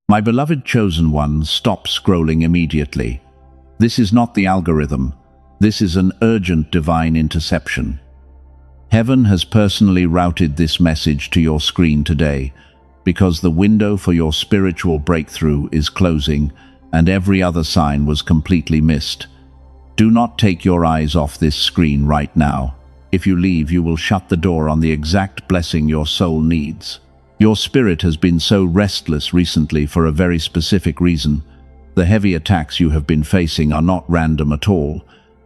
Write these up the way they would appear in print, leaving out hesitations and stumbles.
My beloved chosen one, stop scrolling immediately. This is not the algorithm. This is an urgent divine interception. Heaven has personally routed this message to your screen today because the window for your spiritual breakthrough is closing and every other sign was completely missed. Do not take your eyes off this screen right now. If you leave, you will shut the door on the exact blessing your soul needs. Your spirit has been so restless recently for a very specific reason. The heavy attacks you have been facing are not random at all.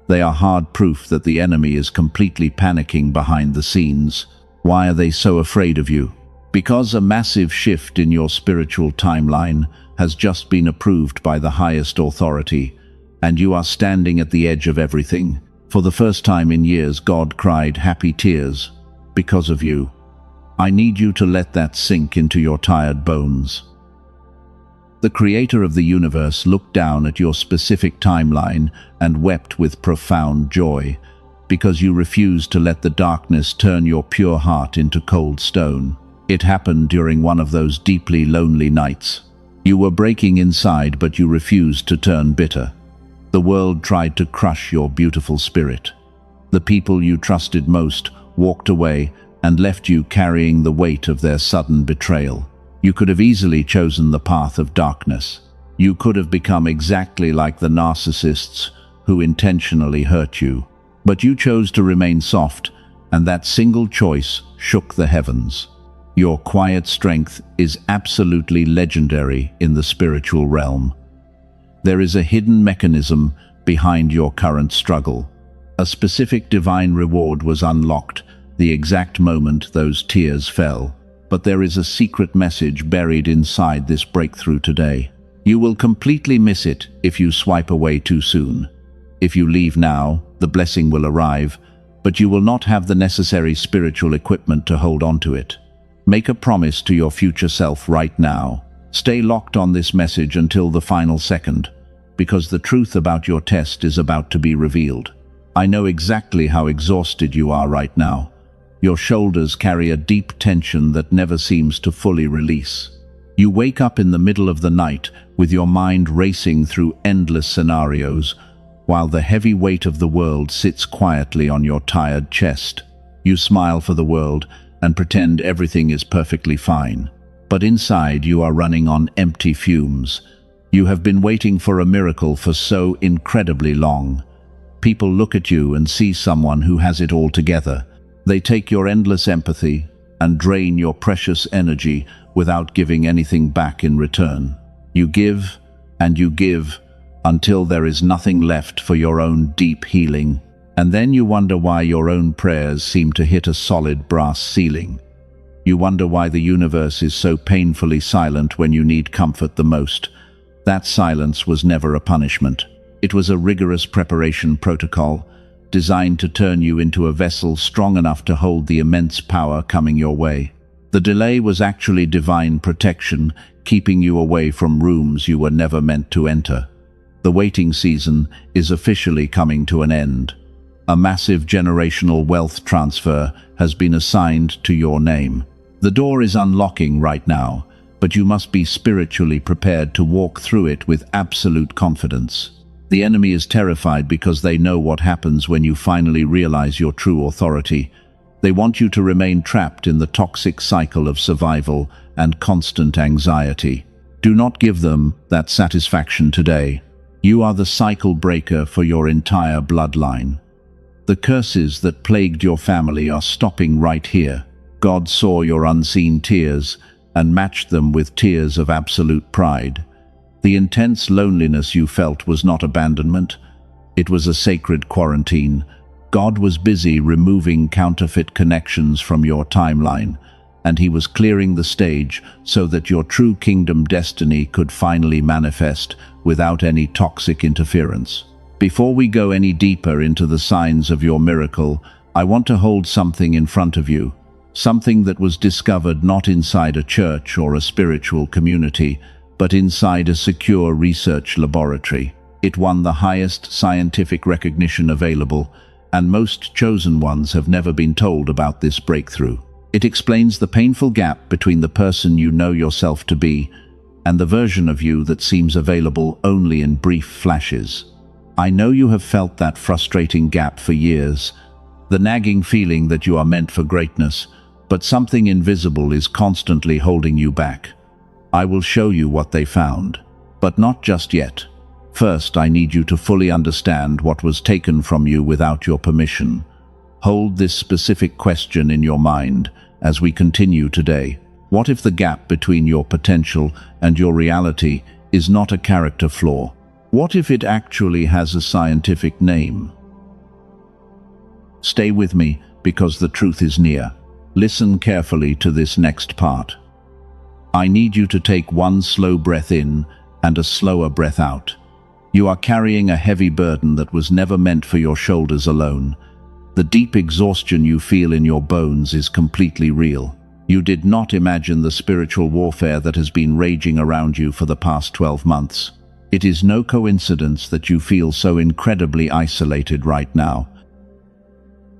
They are hard proof that the enemy is completely panicking behind the scenes. Why are they so afraid of you? Because a massive shift in your spiritual timeline has just been approved by the highest authority, and you are standing at the edge of everything. For the first time in years, God cried happy tears because of you. I need you to let that sink into your tired bones. The creator of the universe looked down at your specific timeline and wept with profound joy because you refused to let the darkness turn your pure heart into cold stone. It happened during one of those deeply lonely nights. You were breaking inside, but you refused to turn bitter. The world tried to crush your beautiful spirit. The people you trusted most walked away and left you carrying the weight of their sudden betrayal. You could have easily chosen the path of darkness. You could have become exactly like the narcissists who intentionally hurt you. But you chose to remain soft, and that single choice shook the heavens. Your quiet strength is absolutely legendary in the spiritual realm. There is a hidden mechanism behind your current struggle. A specific divine reward was unlocked the exact moment those tears fell. But there is a secret message buried inside this breakthrough today. You will completely miss it if you swipe away too soon. If you leave now, the blessing will arrive, but you will not have the necessary spiritual equipment to hold on to it. Make a promise to your future self right now. Stay locked on this message until the final second, because the truth about your test is about to be revealed. I know exactly how exhausted you are right now. Your shoulders carry a deep tension that never seems to fully release. You wake up in the middle of the night with your mind racing through endless scenarios, while the heavy weight of the world sits quietly on your tired chest. You smile for the world and pretend everything is perfectly fine. But inside you are running on empty fumes. You have been waiting for a miracle for so incredibly long. People look at you and see someone who has it all together. They take your endless empathy and drain your precious energy without giving anything back in return. You give and you give until there is nothing left for your own deep healing. And then you wonder why your own prayers seem to hit a solid brass ceiling. You wonder why the universe is so painfully silent when you need comfort the most. That silence was never a punishment. It was a rigorous preparation protocol designed to turn you into a vessel strong enough to hold the immense power coming your way. The delay was actually divine protection, keeping you away from rooms you were never meant to enter. The waiting season is officially coming to an end. A massive generational wealth transfer has been assigned to your name. The door is unlocking right now, but you must be spiritually prepared to walk through it with absolute confidence. The enemy is terrified because they know what happens when you finally realize your true authority. They want you to remain trapped in the toxic cycle of survival and constant anxiety. Do not give them that satisfaction today. You are the cycle breaker for your entire bloodline. The curses that plagued your family are stopping right here. God saw your unseen tears and matched them with tears of absolute pride. The intense loneliness you felt was not abandonment. It was a sacred quarantine. God was busy removing counterfeit connections from your timeline, and He was clearing the stage so that your true kingdom destiny could finally manifest without any toxic interference. Before we go any deeper into the signs of your miracle, I want to hold something in front of you, something that was discovered not inside a church or a spiritual community, but inside a secure research laboratory. It won the highest scientific recognition available, and most chosen ones have never been told about this breakthrough. It explains the painful gap between the person you know yourself to be and the version of you that seems available only in brief flashes. I know you have felt that frustrating gap for years, the nagging feeling that you are meant for greatness, but something invisible is constantly holding you back. I will show you what they found, but not just yet. First, I need you to fully understand what was taken from you without your permission. Hold this specific question in your mind as we continue today. What if the gap between your potential and your reality is not a character flaw? What if it actually has a scientific name? Stay with me, because the truth is near. Listen carefully to this next part. I need you to take one slow breath in and a slower breath out. You are carrying a heavy burden that was never meant for your shoulders alone. The deep exhaustion you feel in your bones is completely real. You did not imagine the spiritual warfare that has been raging around you for the past 12 months. It is no coincidence that you feel so incredibly isolated right now.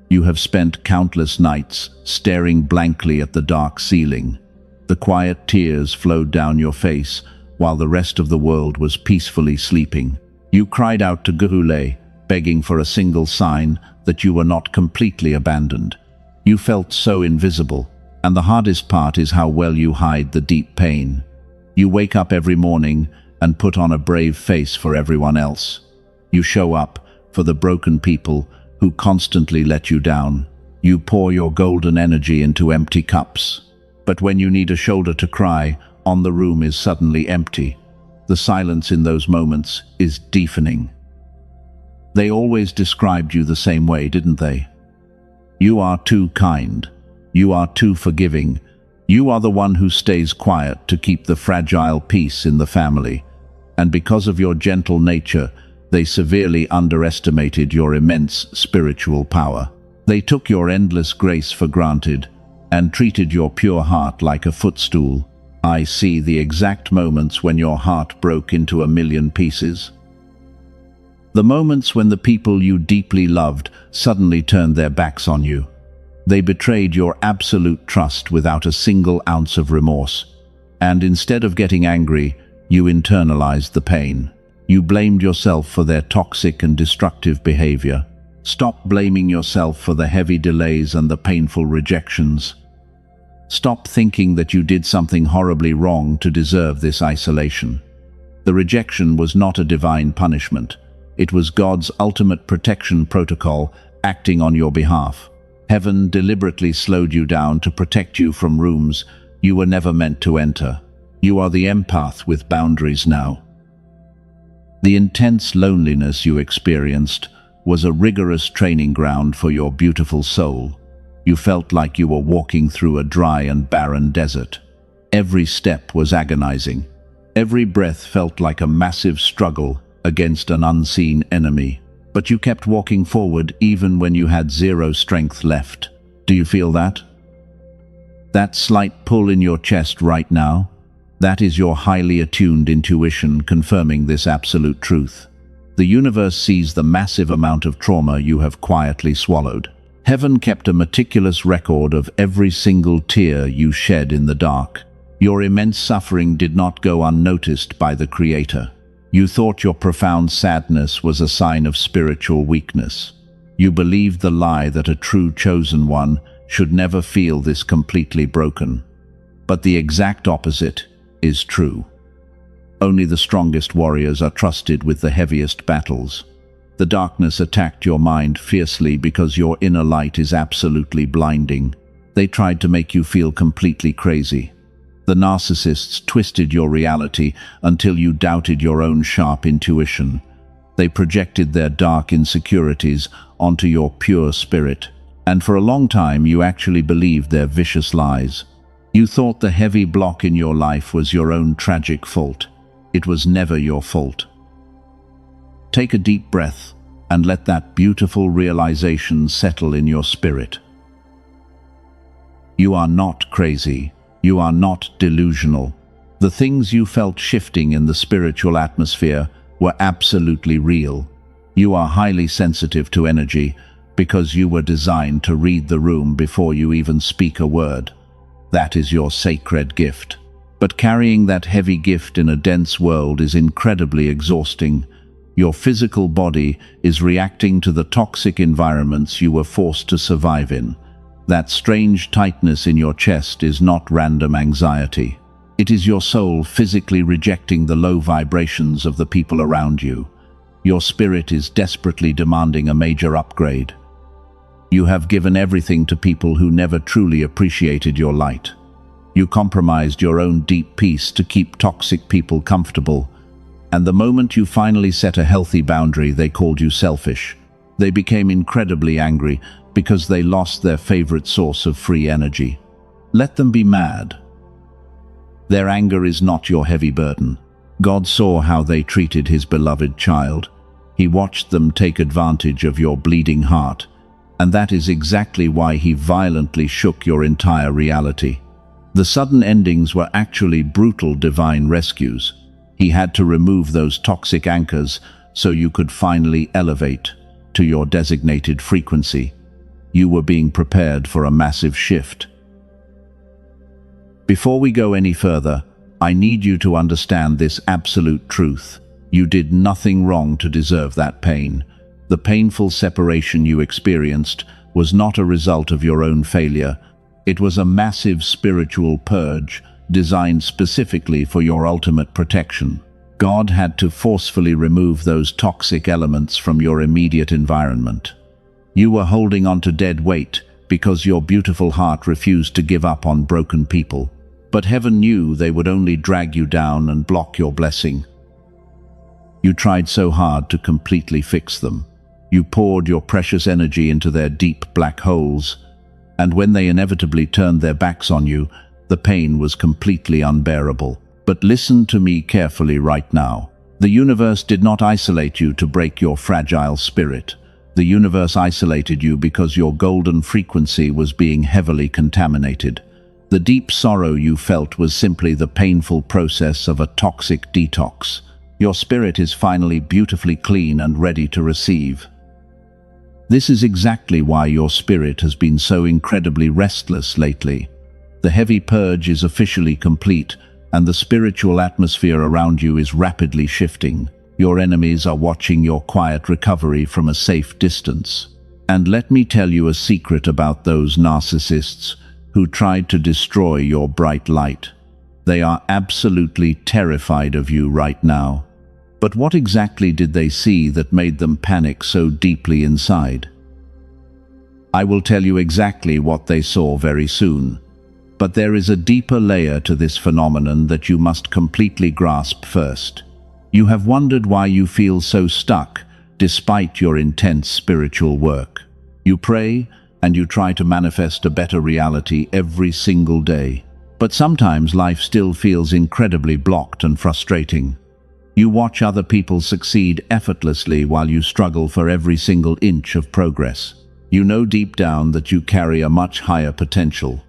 You have spent countless nights staring blankly at the dark ceiling. The quiet tears flowed down your face while the rest of the world was peacefully sleeping. You cried out to Gahule, begging for a single sign that you were not completely abandoned. You felt so invisible, and the hardest part is how well you hide the deep pain. You wake up every morning and put on a brave face for everyone else. You show up for the broken people who constantly let you down. You pour your golden energy into empty cups. But when you need a shoulder to cry on, the room is suddenly empty. The silence in those moments is deafening. They always described you the same way, didn't they? You are too kind. You are too forgiving. You are the one who stays quiet to keep the fragile peace in the family. And because of your gentle nature, they severely underestimated your immense spiritual power. They took your endless grace for granted and treated your pure heart like a footstool. I see the exact moments when your heart broke into a million pieces. The moments when the people you deeply loved suddenly turned their backs on you. They betrayed your absolute trust without a single ounce of remorse. And instead of getting angry, you internalized the pain. You blamed yourself for their toxic and destructive behavior. Stop blaming yourself for the heavy delays and the painful rejections. Stop thinking that you did something horribly wrong to deserve this isolation. The rejection was not a divine punishment. It was God's ultimate protection protocol acting on your behalf. Heaven deliberately slowed you down to protect you from rooms you were never meant to enter. You are the empath with boundaries now. The intense loneliness you experienced was a rigorous training ground for your beautiful soul. You felt like you were walking through a dry and barren desert. Every step was agonizing. Every breath felt like a massive struggle against an unseen enemy. But you kept walking forward even when you had zero strength left. Do you feel that? That slight pull in your chest right now? That is your highly attuned intuition confirming this absolute truth. The universe sees the massive amount of trauma you have quietly swallowed. Heaven kept a meticulous record of every single tear you shed in the dark. Your immense suffering did not go unnoticed by the Creator. You thought your profound sadness was a sign of spiritual weakness. You believed the lie that a true chosen one should never feel this completely broken. But the exact opposite is true. Only the strongest warriors are trusted with the heaviest battles. The darkness attacked your mind fiercely because your inner light is absolutely blinding. They tried to make you feel completely crazy. The narcissists twisted your reality until you doubted your own sharp intuition. They projected their dark insecurities onto your pure spirit. And for a long time you actually believed their vicious lies. You thought the heavy block in your life was your own tragic fault. It was never your fault. Take a deep breath and let that beautiful realization settle in your spirit. You are not crazy. You are not delusional. The things you felt shifting in the spiritual atmosphere were absolutely real. You are highly sensitive to energy because you were designed to read the room before you even speak a word. That is your sacred gift. But carrying that heavy gift in a dense world is incredibly exhausting. Your physical body is reacting to the toxic environments you were forced to survive in. That strange tightness in your chest is not random anxiety. It is your soul physically rejecting the low vibrations of the people around you. Your spirit is desperately demanding a major upgrade. You have given everything to people who never truly appreciated your light. You compromised your own deep peace to keep toxic people comfortable. And the moment you finally set a healthy boundary, they called you selfish. They became incredibly angry because they lost their favorite source of free energy. Let them be mad. Their anger is not your heavy burden. God saw how they treated his beloved child. He watched them take advantage of your bleeding heart, and that is exactly why he violently shook your entire reality. The sudden endings were actually brutal divine rescues. He had to remove those toxic anchors so you could finally elevate to your designated frequency. You were being prepared for a massive shift. Before we go any further, I need you to understand this absolute truth. You did nothing wrong to deserve that pain. The painful separation you experienced was not a result of your own failure. It was a massive spiritual purge designed specifically for your ultimate protection. God had to forcefully remove those toxic elements from your immediate environment. You were holding on to dead weight because your beautiful heart refused to give up on broken people. But heaven knew they would only drag you down and block your blessing. You tried so hard to completely fix them. You poured your precious energy into their deep black holes, and when they inevitably turned their backs on you, the pain was completely unbearable. But listen to me carefully right now. The universe did not isolate you to break your fragile spirit. The universe isolated you because your golden frequency was being heavily contaminated. The deep sorrow you felt was simply the painful process of a toxic detox. Your spirit is finally beautifully clean and ready to receive. This is exactly why your spirit has been so incredibly restless lately. The heavy purge is officially complete, and the spiritual atmosphere around you is rapidly shifting. Your enemies are watching your quiet recovery from a safe distance. And let me tell you a secret about those narcissists who tried to destroy your bright light. They are absolutely terrified of you right now. But what exactly did they see that made them panic so deeply inside? I will tell you exactly what they saw very soon. But there is a deeper layer to this phenomenon that you must completely grasp first. You have wondered why you feel so stuck despite your intense spiritual work. You pray and you try to manifest a better reality every single day. But sometimes life still feels incredibly blocked and frustrating. You watch other people succeed effortlessly while you struggle for every single inch of progress. You know deep down that you carry a much higher potential.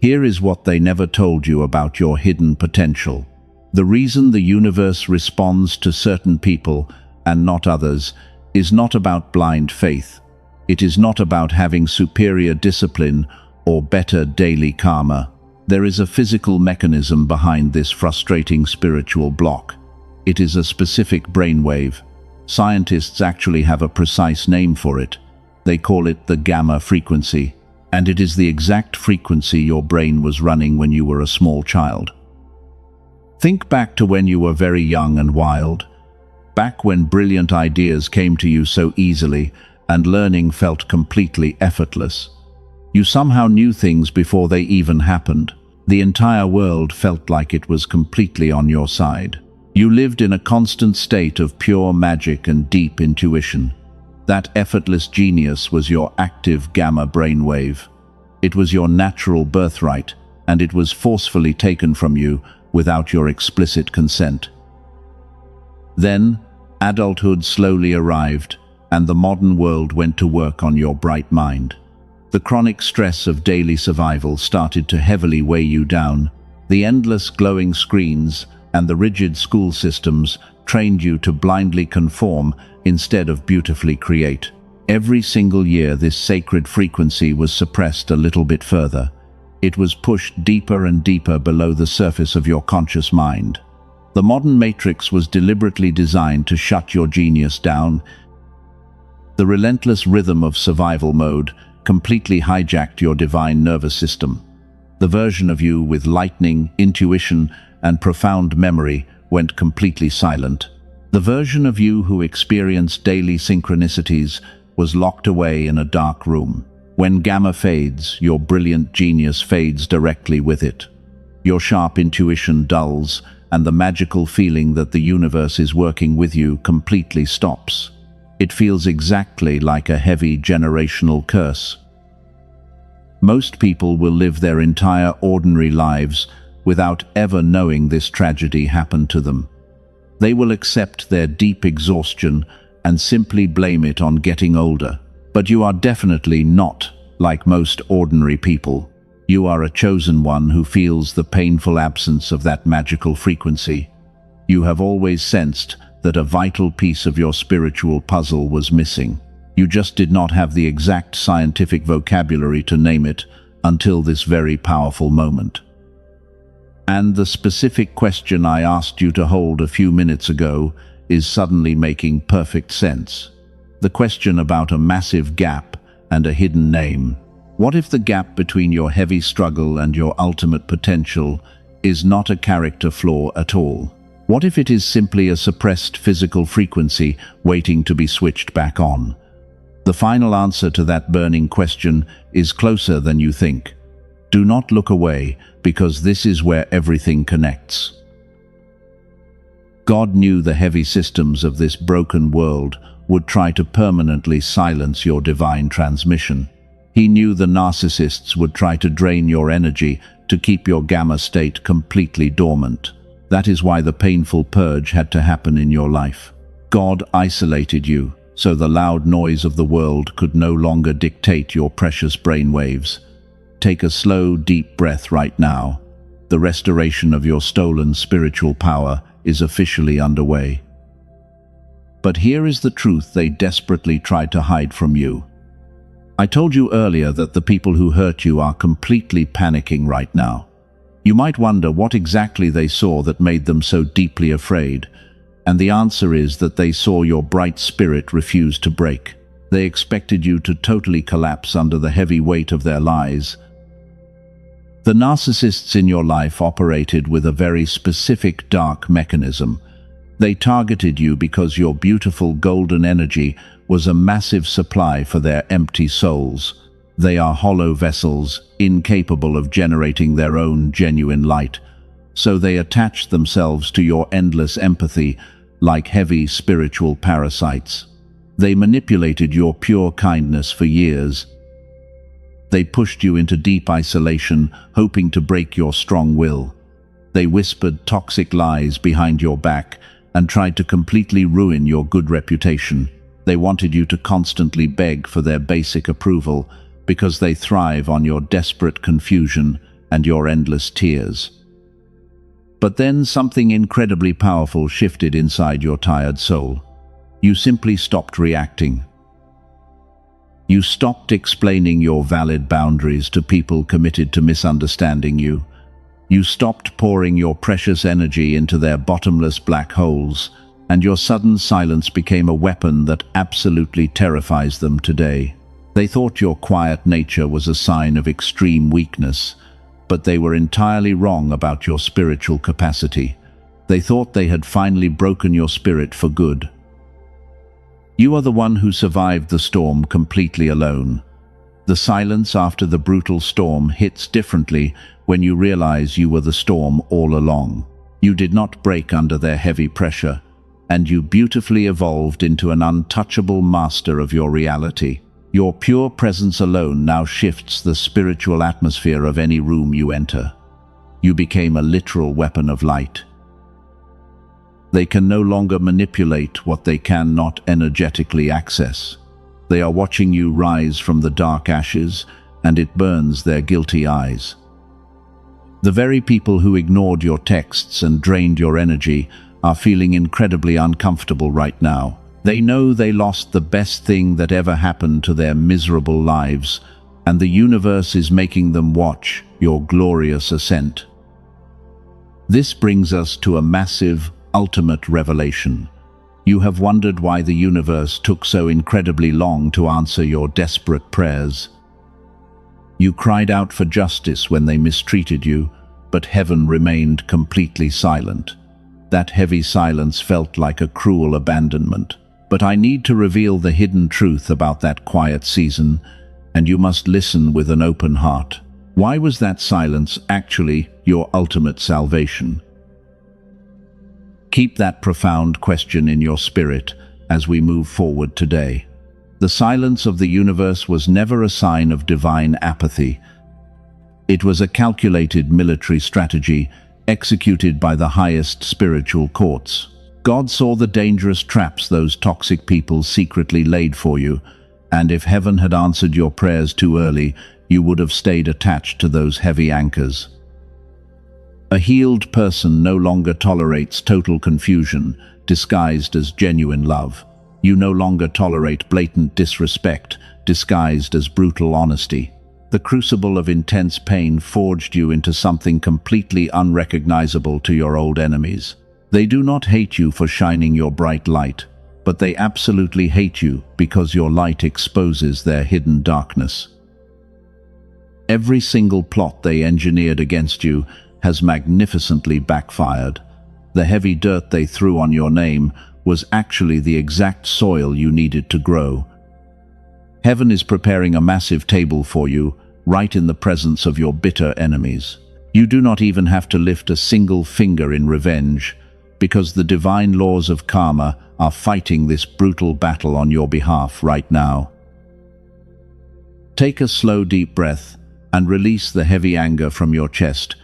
Here is what they never told you about your hidden potential. The reason the universe responds to certain people and not others is not about blind faith. It is not about having superior discipline or better daily karma. There is a physical mechanism behind this frustrating spiritual block. It is a specific brainwave. Scientists actually have a precise name for it. They call it the gamma frequency, and it is the exact frequency your brain was running when you were a small child. Think back to when you were very young and wild, back when brilliant ideas came to you so easily and learning felt completely effortless. You somehow knew things before they even happened. The entire world felt like it was completely on your side. You lived in a constant state of pure magic and deep intuition. That effortless genius was your active gamma brainwave. It was your natural birthright, and it was forcefully taken from you without your explicit consent. Then, adulthood slowly arrived, and the modern world went to work on your bright mind. The chronic stress of daily survival started to heavily weigh you down. The endless glowing screens and the rigid school systems trained you to blindly conform instead of beautifully create. Every single year, this sacred frequency was suppressed a little bit further. It was pushed deeper and deeper below the surface of your conscious mind. The modern matrix was deliberately designed to shut your genius down. The relentless rhythm of survival mode completely hijacked your divine nervous system. The version of you with lightning, intuition, and profound memory went completely silent. The version of you who experienced daily synchronicities was locked away in a dark room. When gamma fades, your brilliant genius fades directly with it. Your sharp intuition dulls, and the magical feeling that the universe is working with you completely stops. It feels exactly like a heavy generational curse. Most people will live their entire ordinary lives without ever knowing this tragedy happened to them. They will accept their deep exhaustion and simply blame it on getting older. But you are definitely not like most ordinary people. You are a chosen one who feels the painful absence of that magical frequency. You have always sensed that a vital piece of your spiritual puzzle was missing. You just did not have the exact scientific vocabulary to name it until this very powerful moment. And the specific question I asked you to hold a few minutes ago is suddenly making perfect sense. The question about a massive gap and a hidden name. What if the gap between your heavy struggle and your ultimate potential is not a character flaw at all? What if it is simply a suppressed physical frequency waiting to be switched back on? The final answer to that burning question is closer than you think. Do not look away, because this is where everything connects. God knew the heavy systems of this broken world would try to permanently silence your divine transmission. He knew the narcissists would try to drain your energy to keep your gamma state completely dormant. That is why the painful purge had to happen in your life. God isolated you, so the loud noise of the world could no longer dictate your precious brainwaves. Take a slow, deep breath right now. The restoration of your stolen spiritual power is officially underway. But here is the truth they desperately tried to hide from you. I told you earlier that the people who hurt you are completely panicking right now. You might wonder what exactly they saw that made them so deeply afraid, and the answer is that they saw your bright spirit refuse to break. They expected you to totally collapse under the heavy weight of their lies. The narcissists in your life operated with a very specific dark mechanism. They targeted you because your beautiful golden energy was a massive supply for their empty souls. They are hollow vessels, incapable of generating their own genuine light. So they attached themselves to your endless empathy like heavy spiritual parasites. They manipulated your pure kindness for years. They pushed you into deep isolation, hoping to break your strong will. They whispered toxic lies behind your back and tried to completely ruin your good reputation. They wanted you to constantly beg for their basic approval because they thrive on your desperate confusion and your endless tears. But then something incredibly powerful shifted inside your tired soul. You simply stopped reacting. You stopped explaining your valid boundaries to people committed to misunderstanding you. You stopped pouring your precious energy into their bottomless black holes, and your sudden silence became a weapon that absolutely terrifies them today. They thought your quiet nature was a sign of extreme weakness, but they were entirely wrong about your spiritual capacity. They thought they had finally broken your spirit for good. You are the one who survived the storm completely alone. The silence after the brutal storm hits differently when you realize you were the storm all along. You did not break under their heavy pressure, and you beautifully evolved into an untouchable master of your reality. Your pure presence alone now shifts the spiritual atmosphere of any room you enter. You became a literal weapon of light. They can no longer manipulate what they cannot energetically access. They are watching you rise from the dark ashes, and it burns their guilty eyes. The very people who ignored your texts and drained your energy are feeling incredibly uncomfortable right now. They know they lost the best thing that ever happened to their miserable lives, and the universe is making them watch your glorious ascent. This brings us to a massive, ultimate revelation. You have wondered why the universe took so incredibly long to answer your desperate prayers. You cried out for justice when they mistreated you, but heaven remained completely silent. That heavy silence felt like a cruel abandonment. But I need to reveal the hidden truth about that quiet season, and you must listen with an open heart. Why was that silence actually your ultimate salvation? Keep that profound question in your spirit as we move forward today. The silence of the universe was never a sign of divine apathy. It was a calculated military strategy executed by the highest spiritual courts. God saw the dangerous traps those toxic people secretly laid for you, and if heaven had answered your prayers too early, you would have stayed attached to those heavy anchors. A healed person no longer tolerates total confusion, disguised as genuine love. You no longer tolerate blatant disrespect, disguised as brutal honesty. The crucible of intense pain forged you into something completely unrecognizable to your old enemies. They do not hate you for shining your bright light, but they absolutely hate you because your light exposes their hidden darkness. Every single plot they engineered against you has magnificently backfired. The heavy dirt they threw on your name was actually the exact soil you needed to grow. Heaven is preparing a massive table for you, right in the presence of your bitter enemies. You do not even have to lift a single finger in revenge, because the divine laws of karma are fighting this brutal battle on your behalf right now. Take a slow, deep breath and release the heavy anger from your chest.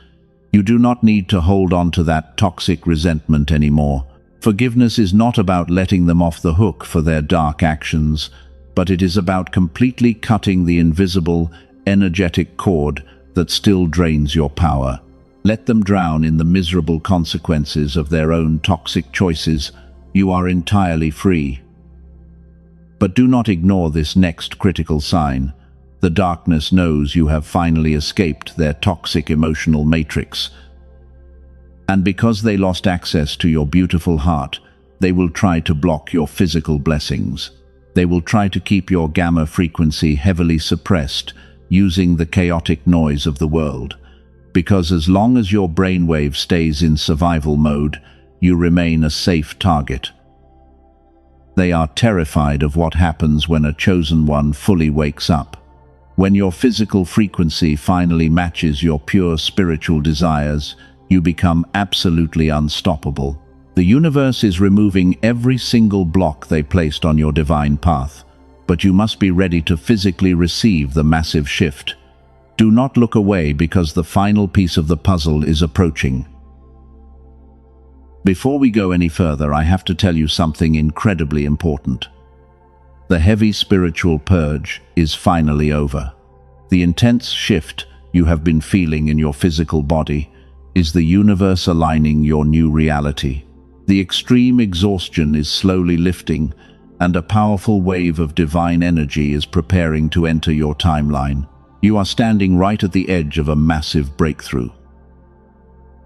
You do not need to hold on to that toxic resentment anymore. Forgiveness is not about letting them off the hook for their dark actions, but it is about completely cutting the invisible, energetic cord that still drains your power. Let them drown in the miserable consequences of their own toxic choices. You are entirely free. But do not ignore this next critical sign. The darkness knows you have finally escaped their toxic emotional matrix. And because they lost access to your beautiful heart, they will try to block your physical blessings. They will try to keep your gamma frequency heavily suppressed, using the chaotic noise of the world. Because as long as your brainwave stays in survival mode, you remain a safe target. They are terrified of what happens when a chosen one fully wakes up. When your physical frequency finally matches your pure spiritual desires, you become absolutely unstoppable. The universe is removing every single block they placed on your divine path, but you must be ready to physically receive the massive shift. Do not look away because the final piece of the puzzle is approaching. Before we go any further, I have to tell you something incredibly important. The heavy spiritual purge is finally over. The intense shift you have been feeling in your physical body is the universe aligning your new reality. The extreme exhaustion is slowly lifting, and a powerful wave of divine energy is preparing to enter your timeline. You are standing right at the edge of a massive breakthrough.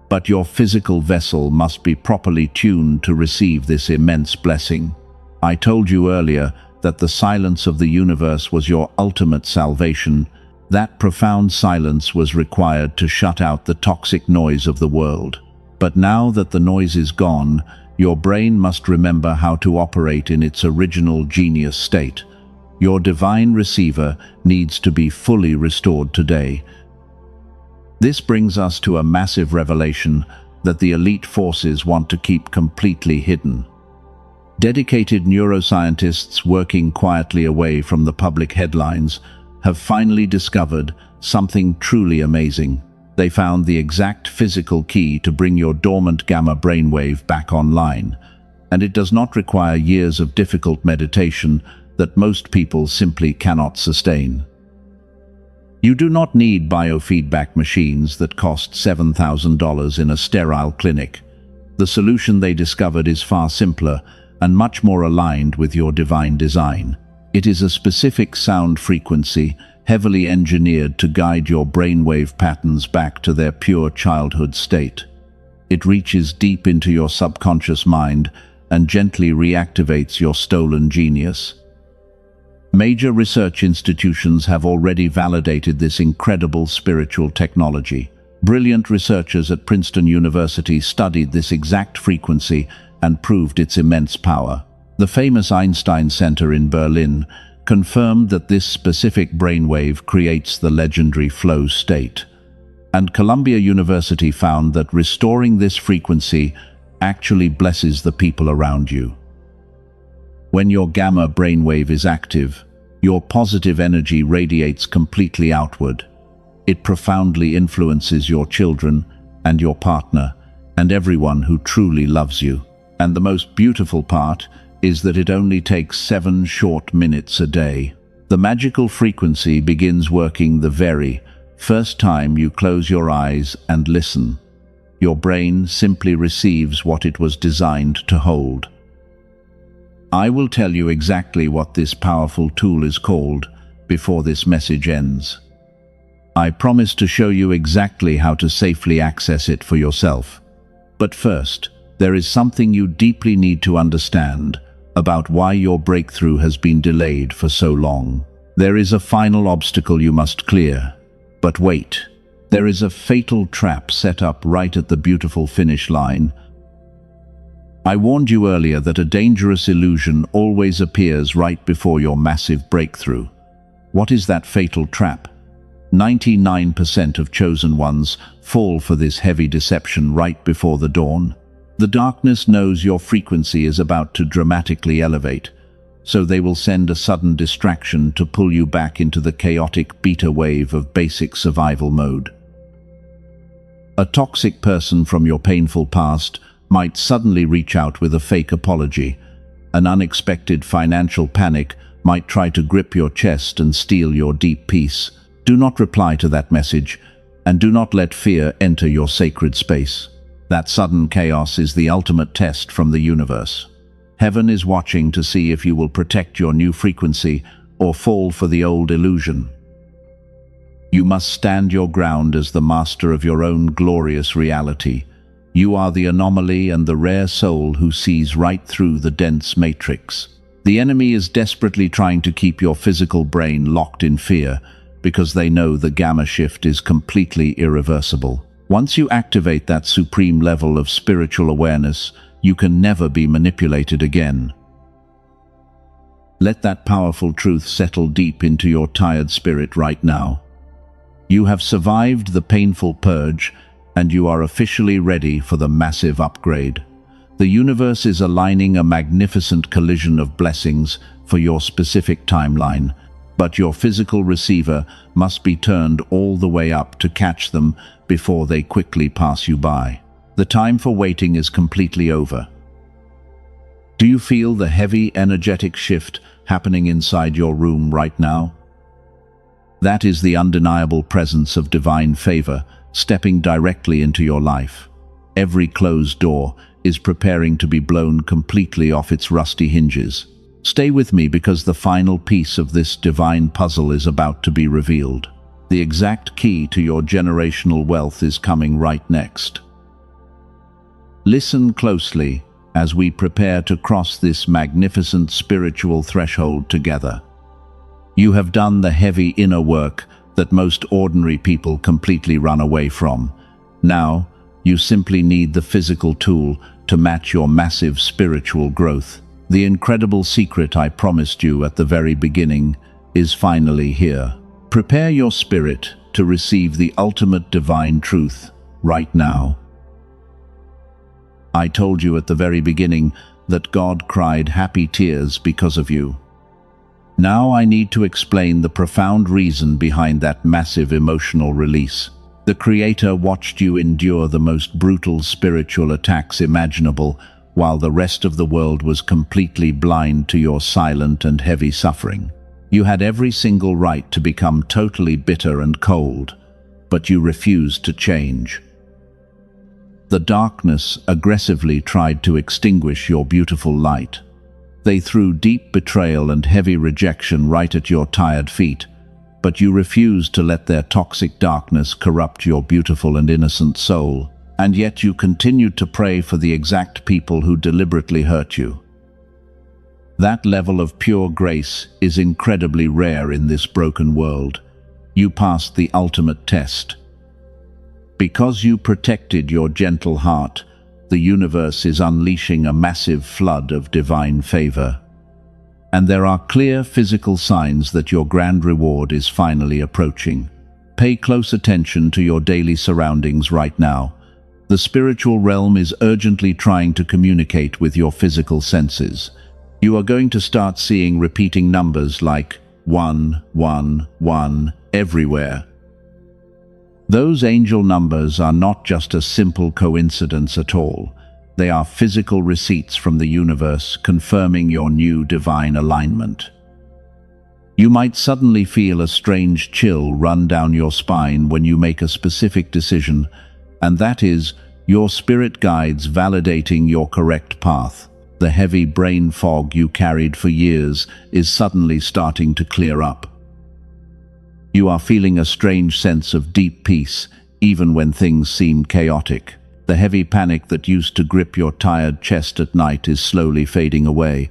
But your physical vessel must be properly tuned to receive this immense blessing. I told you earlier that the silence of the universe was your ultimate salvation. That profound silence was required to shut out the toxic noise of the world. But now that the noise is gone, your brain must remember how to operate in its original genius state. Your divine receiver needs to be fully restored today. This brings us to a massive revelation that the elite forces want to keep completely hidden. Dedicated neuroscientists working quietly away from the public headlines have finally discovered something truly amazing. They found the exact physical key to bring your dormant gamma brainwave back online, and it does not require years of difficult meditation that most people simply cannot sustain. You do not need biofeedback machines that cost $7,000 in a sterile clinic. The solution they discovered is far simpler and much more aligned with your divine design. It is a specific sound frequency heavily engineered to guide your brainwave patterns back to their pure childhood state. It reaches deep into your subconscious mind and gently reactivates your stolen genius. Major research institutions have already validated this incredible spiritual technology. Brilliant researchers at Princeton University studied this exact frequency and proved its immense power. The famous Einstein Center in Berlin confirmed that this specific brainwave creates the legendary flow state. And Columbia University found that restoring this frequency actually blesses the people around you. When your gamma brainwave is active, your positive energy radiates completely outward. It profoundly influences your children and your partner and everyone who truly loves you. And the most beautiful part is that it only takes 7 short minutes a day. The magical frequency begins working the very first time you close your eyes and listen. Your brain simply receives what it was designed to hold. I will tell you exactly what this powerful tool is called before this message ends. I promise to show you exactly how to safely access it for yourself. But first, there is something you deeply need to understand about why your breakthrough has been delayed for so long. There is a final obstacle you must clear. But wait, there is a fatal trap set up right at the beautiful finish line. I warned you earlier that a dangerous illusion always appears right before your massive breakthrough. What is that fatal trap? 99% of chosen ones fall for this heavy deception right before the dawn. The darkness knows your frequency is about to dramatically elevate, so they will send a sudden distraction to pull you back into the chaotic beta wave of basic survival mode. A toxic person from your painful past might suddenly reach out with a fake apology. An unexpected financial panic might try to grip your chest and steal your deep peace. Do not reply to that message, and do not let fear enter your sacred space. That sudden chaos is the ultimate test from the universe. Heaven is watching to see if you will protect your new frequency or fall for the old illusion. You must stand your ground as the master of your own glorious reality. You are the anomaly and the rare soul who sees right through the dense matrix. The enemy is desperately trying to keep your physical brain locked in fear because they know the gamma shift is completely irreversible. Once you activate that supreme level of spiritual awareness, you can never be manipulated again. Let that powerful truth settle deep into your tired spirit right now. You have survived the painful purge, and you are officially ready for the massive upgrade. The universe is aligning a magnificent collision of blessings for your specific timeline, but your physical receiver must be turned all the way up to catch them before they quickly pass you by. The time for waiting is completely over. Do you feel the heavy, energetic shift happening inside your room right now? That is the undeniable presence of divine favor stepping directly into your life. Every closed door is preparing to be blown completely off its rusty hinges. Stay with me because the final piece of this divine puzzle is about to be revealed. The exact key to your generational wealth is coming right next. Listen closely as we prepare to cross this magnificent spiritual threshold together. You have done the heavy inner work that most ordinary people completely run away from. Now, you simply need the physical tool to match your massive spiritual growth. The incredible secret I promised you at the very beginning is finally here. Prepare your spirit to receive the ultimate divine truth right now. I told you at the very beginning that God cried happy tears because of you. Now I need to explain the profound reason behind that massive emotional release. The Creator watched you endure the most brutal spiritual attacks imaginable, while the rest of the world was completely blind to your silent and heavy suffering. You had every single right to become totally bitter and cold, but you refused to change. The darkness aggressively tried to extinguish your beautiful light. They threw deep betrayal and heavy rejection right at your tired feet, but you refuse to let their toxic darkness corrupt your beautiful and innocent soul, and yet you continue to pray for the exact people who deliberately hurt you. That level of pure grace is incredibly rare in this broken world. You passed the ultimate test. Because you protected your gentle heart, the universe is unleashing a massive flood of divine favor. And there are clear physical signs that your grand reward is finally approaching. Pay close attention to your daily surroundings right now. The spiritual realm is urgently trying to communicate with your physical senses. You are going to start seeing repeating numbers like 1, 1, 1 everywhere. Those angel numbers are not just a simple coincidence at all. They are physical receipts from the universe confirming your new divine alignment. You might suddenly feel a strange chill run down your spine when you make a specific decision, and that is your spirit guides validating your correct path. The heavy brain fog you carried for years is suddenly starting to clear up. You are feeling a strange sense of deep peace, even when things seem chaotic. The heavy panic that used to grip your tired chest at night is slowly fading away,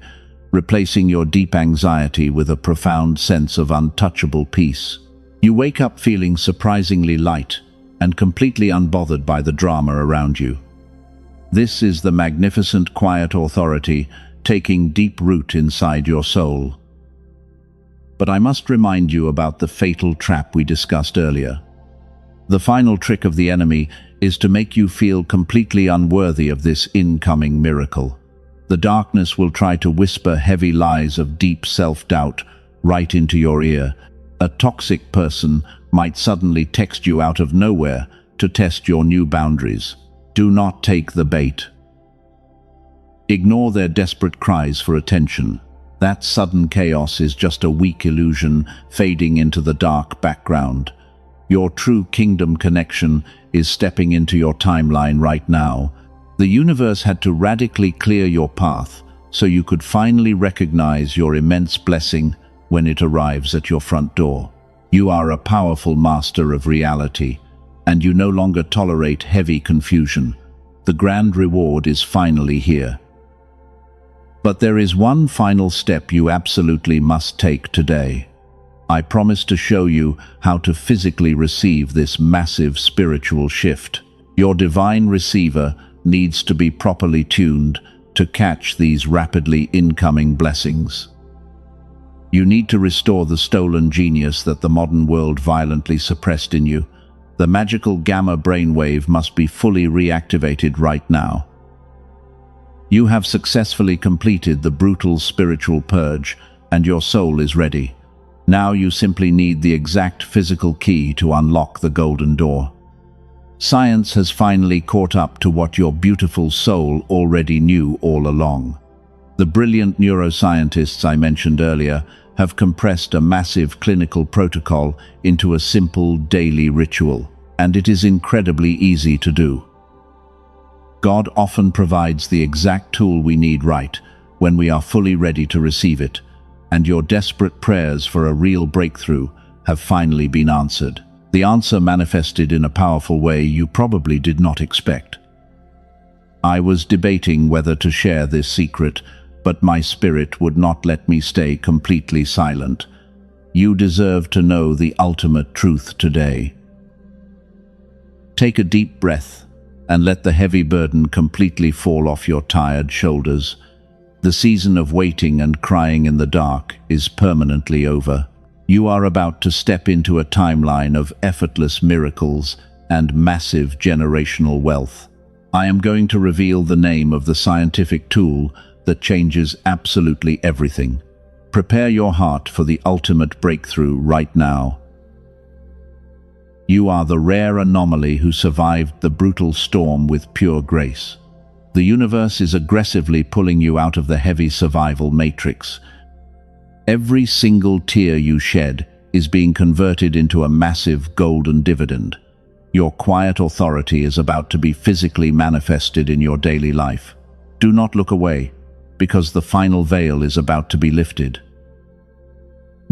replacing your deep anxiety with a profound sense of untouchable peace. You wake up feeling surprisingly light and completely unbothered by the drama around you. This is the magnificent quiet authority taking deep root inside your soul. But I must remind you about the fatal trap we discussed earlier. The final trick of the enemy is to make you feel completely unworthy of this incoming miracle. The darkness will try to whisper heavy lies of deep self-doubt right into your ear. A toxic person might suddenly text you out of nowhere to test your new boundaries. Do not take the bait. Ignore their desperate cries for attention. That sudden chaos is just a weak illusion fading into the dark background. Your true kingdom connection is stepping into your timeline right now. The universe had to radically clear your path so you could finally recognize your immense blessing when it arrives at your front door. You are a powerful master of reality, and you no longer tolerate heavy confusion. The grand reward is finally here. But there is one final step you absolutely must take today. I promise to show you how to physically receive this massive spiritual shift. Your divine receiver needs to be properly tuned to catch these rapidly incoming blessings. You need to restore the stolen genius that the modern world violently suppressed in you. The magical gamma brainwave must be fully reactivated right now. You have successfully completed the brutal spiritual purge, and your soul is ready. Now you simply need the exact physical key to unlock the golden door. Science has finally caught up to what your beautiful soul already knew all along. The brilliant neuroscientists I mentioned earlier have compressed a massive clinical protocol into a simple daily ritual, and it is incredibly easy to do. God often provides the exact tool we need right when we are fully ready to receive it, and your desperate prayers for a real breakthrough have finally been answered. The answer manifested in a powerful way you probably did not expect. I was debating whether to share this secret, but my spirit would not let me stay completely silent. You deserve to know the ultimate truth today. Take a deep breath and let the heavy burden completely fall off your tired shoulders. The season of waiting and crying in the dark is permanently over. You are about to step into a timeline of effortless miracles and massive generational wealth. I am going to reveal the name of the scientific tool that changes absolutely everything. Prepare your heart for the ultimate breakthrough right now. You are the rare anomaly who survived the brutal storm with pure grace. The universe is aggressively pulling you out of the heavy survival matrix. Every single tear you shed is being converted into a massive golden dividend. Your quiet authority is about to be physically manifested in your daily life. Do not look away, because the final veil is about to be lifted.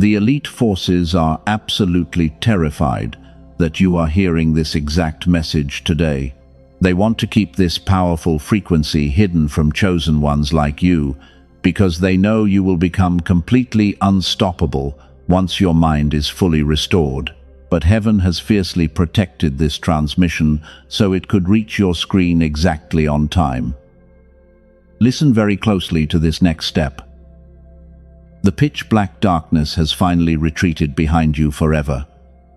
The elite forces are absolutely terrified that you are hearing this exact message today. They want to keep this powerful frequency hidden from chosen ones like you, because they know you will become completely unstoppable once your mind is fully restored. But heaven has fiercely protected this transmission so it could reach your screen exactly on time. Listen very closely to this next step. The pitch-black darkness has finally retreated behind you forever.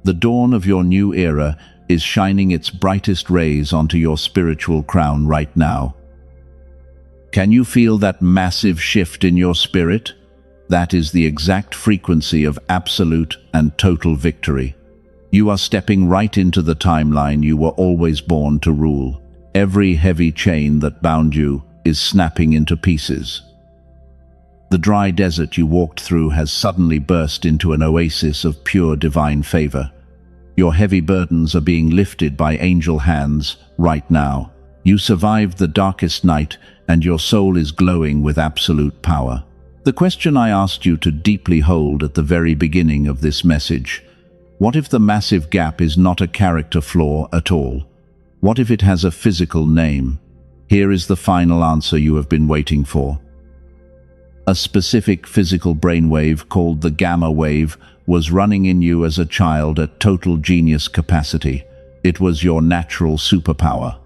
The dawn of your new era is shining its brightest rays onto your spiritual crown right now. Can you feel that massive shift in your spirit? That is the exact frequency of absolute and total victory. You are stepping right into the timeline you were always born to rule. Every heavy chain that bound you is snapping into pieces. The dry desert you walked through has suddenly burst into an oasis of pure divine favor. Your heavy burdens are being lifted by angel hands right now. You survived the darkest night, and your soul is glowing with absolute power. The question I asked you to deeply hold at the very beginning of this message: what if the massive gap is not a character flaw at all? What if it has a physical name? Here is the final answer you have been waiting for. A specific physical brainwave called the gamma wave was running in you as a child at total genius capacity. It was your natural superpower.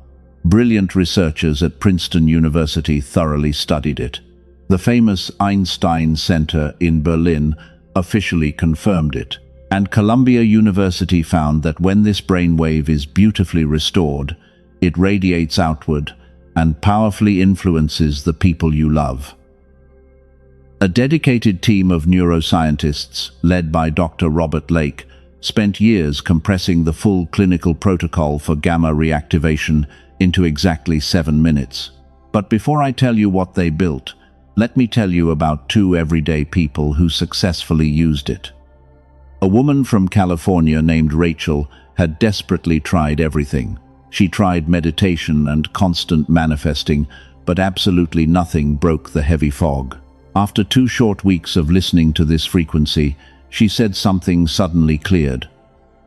Brilliant researchers at Princeton University thoroughly studied it. The famous Einstein Center in Berlin officially confirmed it. And Columbia University found that when this brainwave is beautifully restored, it radiates outward and powerfully influences the people you love. A dedicated team of neuroscientists, led by Dr. Robert Lake, spent years compressing the full clinical protocol for gamma reactivation into exactly 7 minutes. But before I tell you what they built, let me tell you about 2 everyday people who successfully used it. A woman from California named Rachel had desperately tried everything. She tried meditation and constant manifesting, but absolutely nothing broke the heavy fog. After 2 short weeks of listening to this frequency, she said something suddenly cleared.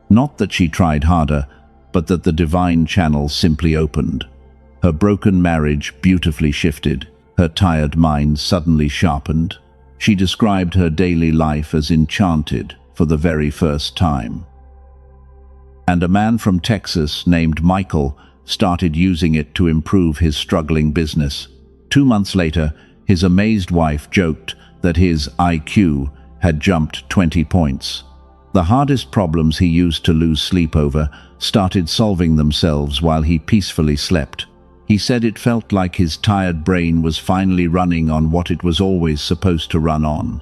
Not that she tried harder, but that the divine channel simply opened. Her broken marriage beautifully shifted. Her tired mind suddenly sharpened. She described her daily life as enchanted for the very first time. And a man from Texas named Michael started using it to improve his struggling business. 2 months later, his amazed wife joked that his IQ had jumped 20 points. The hardest problems he used to lose sleep over started solving themselves while he peacefully slept. He said it felt like his tired brain was finally running on what it was always supposed to run on.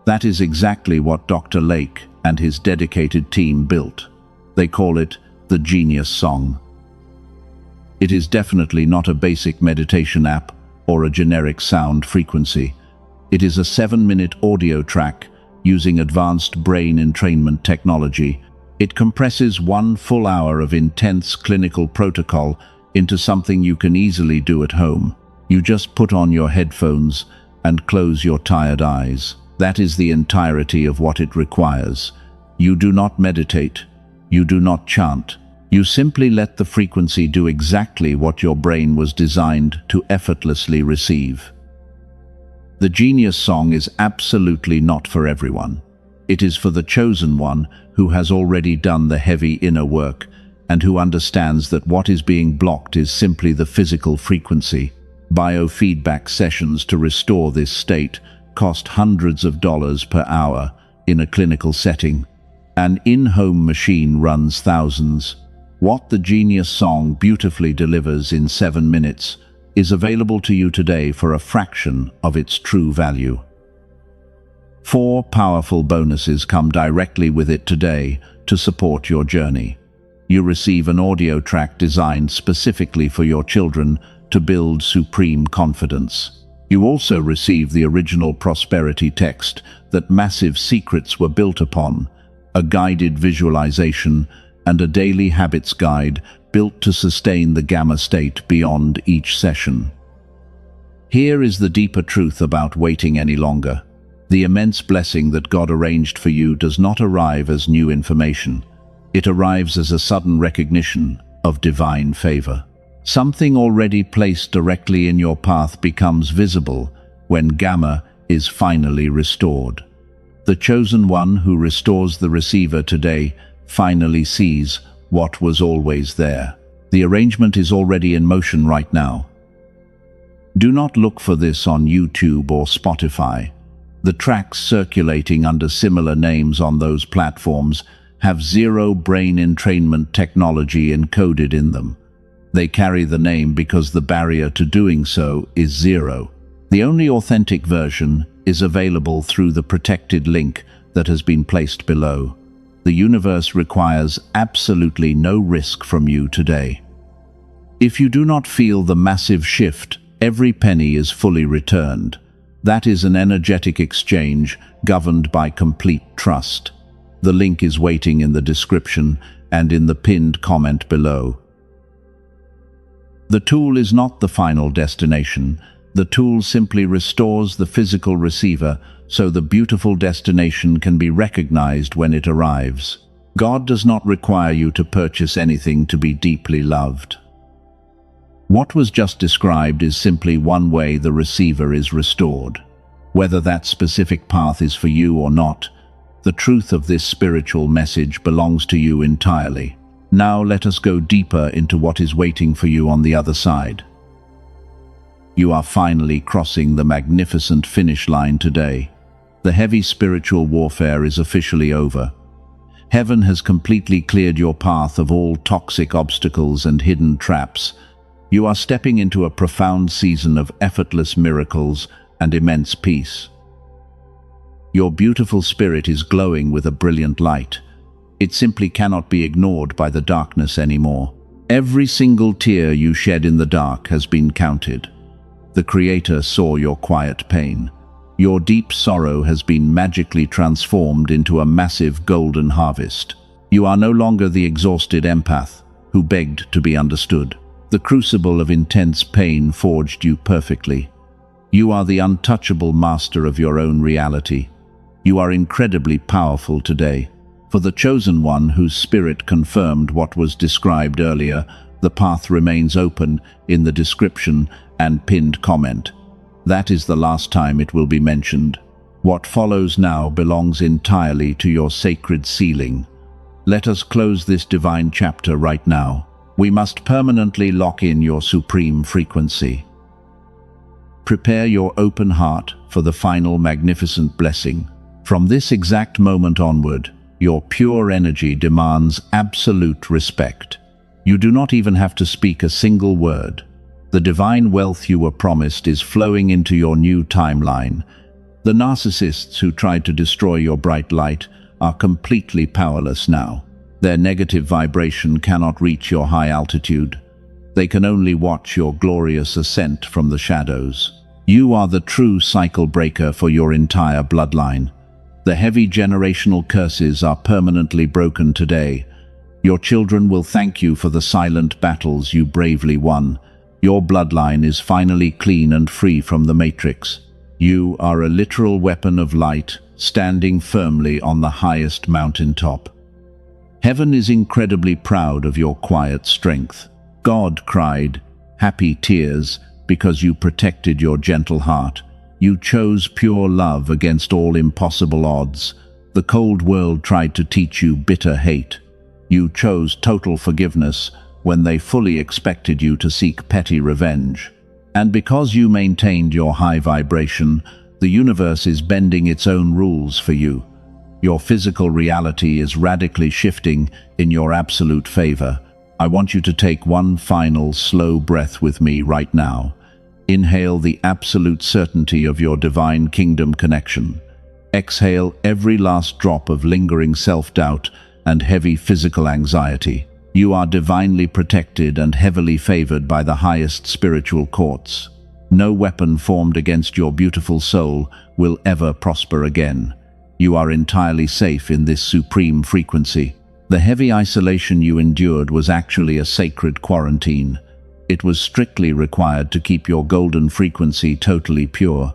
That is exactly what Dr. Lake and his dedicated team built. They call it the Genius Song. It is definitely not a basic meditation app or a generic sound frequency. It is a 7-minute audio track using advanced brain entrainment technology. It compresses 1 full hour of intense clinical protocol into something you can easily do at home. You just put on your headphones and close your tired eyes. That is the entirety of what it requires. You do not meditate. You do not chant. You simply let the frequency do exactly what your brain was designed to effortlessly receive. The Genius Song is absolutely not for everyone. It is for the chosen one who has already done the heavy inner work and who understands that what is being blocked is simply the physical frequency. Biofeedback sessions to restore this state cost hundreds of dollars per hour in a clinical setting. An in-home machine runs thousands. What the Genius Song beautifully delivers in 7 minutes is available to you today for a fraction of its true value. 4 powerful bonuses come directly with it today to support your journey. You receive an audio track designed specifically for your children to build supreme confidence. You also receive the original prosperity text that massive secrets were built upon, a guided visualization, and a daily habits guide built to sustain the gamma state beyond each session. Here is the deeper truth about waiting any longer. The immense blessing that God arranged for you does not arrive as new information. It arrives as a sudden recognition of divine favor. Something already placed directly in your path becomes visible when Gamma is finally restored. The chosen one who restores the receiver today finally sees what was always there. The arrangement is already in motion right now. Do not look for this on YouTube or Spotify. The tracks circulating under similar names on those platforms have zero brain entrainment technology encoded in them. They carry the name because the barrier to doing so is zero. The only authentic version is available through the protected link that has been placed below. The universe requires absolutely no risk from you today. If you do not feel the massive shift, every penny is fully returned. That is an energetic exchange governed by complete trust. The link is waiting in the description and in the pinned comment below. The tool is not the final destination. The tool simply restores the physical receiver so the beautiful destination can be recognized when it arrives. God does not require you to purchase anything to be deeply loved. What was just described is simply one way the receiver is restored. Whether that specific path is for you or not, the truth of this spiritual message belongs to you entirely. Now let us go deeper into what is waiting for you on the other side. You are finally crossing the magnificent finish line today. The heavy spiritual warfare is officially over. Heaven has completely cleared your path of all toxic obstacles and hidden traps. You are stepping into a profound season of effortless miracles and immense peace. Your beautiful spirit is glowing with a brilliant light. It simply cannot be ignored by the darkness anymore. Every single tear you shed in the dark has been counted. The Creator saw your quiet pain. Your deep sorrow has been magically transformed into a massive golden harvest. You are no longer the exhausted empath who begged to be understood. The crucible of intense pain forged you perfectly. You are the untouchable master of your own reality. You are incredibly powerful today. For the chosen one whose spirit confirmed what was described earlier, the path remains open in the description and pinned comment. That is the last time it will be mentioned. What follows now belongs entirely to your sacred sealing. Let us close this divine chapter right now. We must permanently lock in your supreme frequency. Prepare your open heart for the final magnificent blessing. From this exact moment onward, your pure energy demands absolute respect. You do not even have to speak a single word. The divine wealth you were promised is flowing into your new timeline. The narcissists who tried to destroy your bright light are completely powerless now. Their negative vibration cannot reach your high altitude. They can only watch your glorious ascent from the shadows. You are the true cycle breaker for your entire bloodline. The heavy generational curses are permanently broken today. Your children will thank you for the silent battles you bravely won. Your bloodline is finally clean and free from the matrix. You are a literal weapon of light, standing firmly on the highest mountaintop. Heaven is incredibly proud of your quiet strength. God cried, happy tears, because you protected your gentle heart. You chose pure love against all impossible odds. The cold world tried to teach you bitter hate. You chose total forgiveness when they fully expected you to seek petty revenge. And because you maintained your high vibration, the universe is bending its own rules for you. Your physical reality is radically shifting in your absolute favor. I want you to take one final slow breath with me right now. Inhale the absolute certainty of your divine kingdom connection. Exhale every last drop of lingering self-doubt and heavy physical anxiety. You are divinely protected and heavily favored by the highest spiritual courts. No weapon formed against your beautiful soul will ever prosper again. You are entirely safe in this supreme frequency. The heavy isolation you endured was actually a sacred quarantine. It was strictly required to keep your golden frequency totally pure.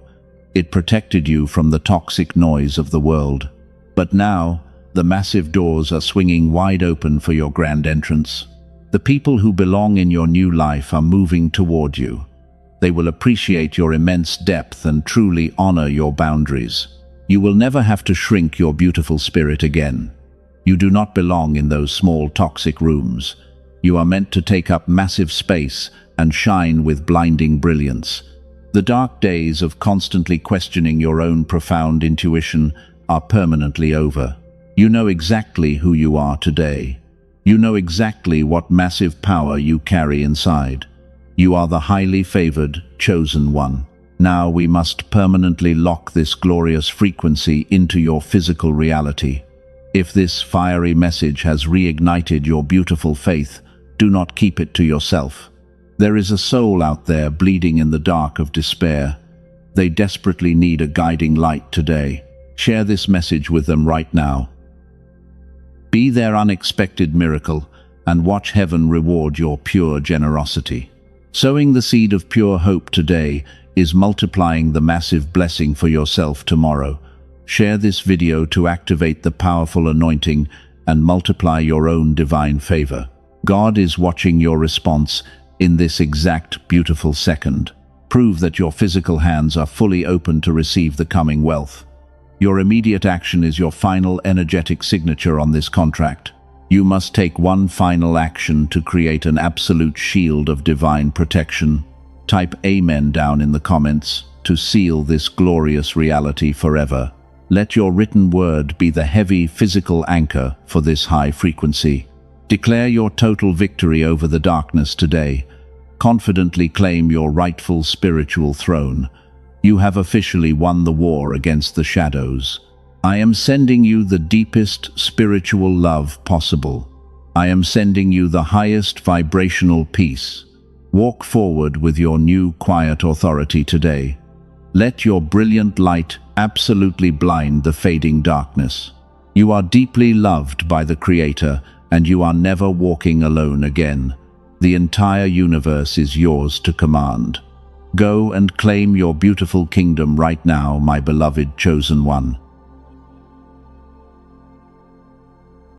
It protected you from the toxic noise of the world. But now, the massive doors are swinging wide open for your grand entrance. The people who belong in your new life are moving toward you. They will appreciate your immense depth and truly honor your boundaries. You will never have to shrink your beautiful spirit again. You do not belong in those small toxic rooms. You are meant to take up massive space and shine with blinding brilliance. The dark days of constantly questioning your own profound intuition are permanently over. You know exactly who you are today. You know exactly what massive power you carry inside. You are the highly favored, chosen one. Now we must permanently lock this glorious frequency into your physical reality. If this fiery message has reignited your beautiful faith, do not keep it to yourself. There is a soul out there bleeding in the dark of despair. They desperately need a guiding light today. Share this message with them right now. Be their unexpected miracle and watch heaven reward your pure generosity. Sowing the seed of pure hope today is multiplying the massive blessing for yourself tomorrow. Share this video to activate the powerful anointing and multiply your own divine favor. God is watching your response in this exact beautiful second. Prove that your physical hands are fully open to receive the coming wealth. Your immediate action is your final energetic signature on this contract. You must take one final action to create an absolute shield of divine protection. Type Amen down in the comments to seal this glorious reality forever. Let your written word be the heavy physical anchor for this high frequency. Declare your total victory over the darkness today. Confidently claim your rightful spiritual throne. You have officially won the war against the shadows. I am sending you the deepest spiritual love possible. I am sending you the highest vibrational peace. Walk forward with your new quiet authority today. Let your brilliant light absolutely blind the fading darkness. You are deeply loved by the Creator, and you are never walking alone again. The entire universe is yours to command. Go and claim your beautiful kingdom right now, my beloved chosen one.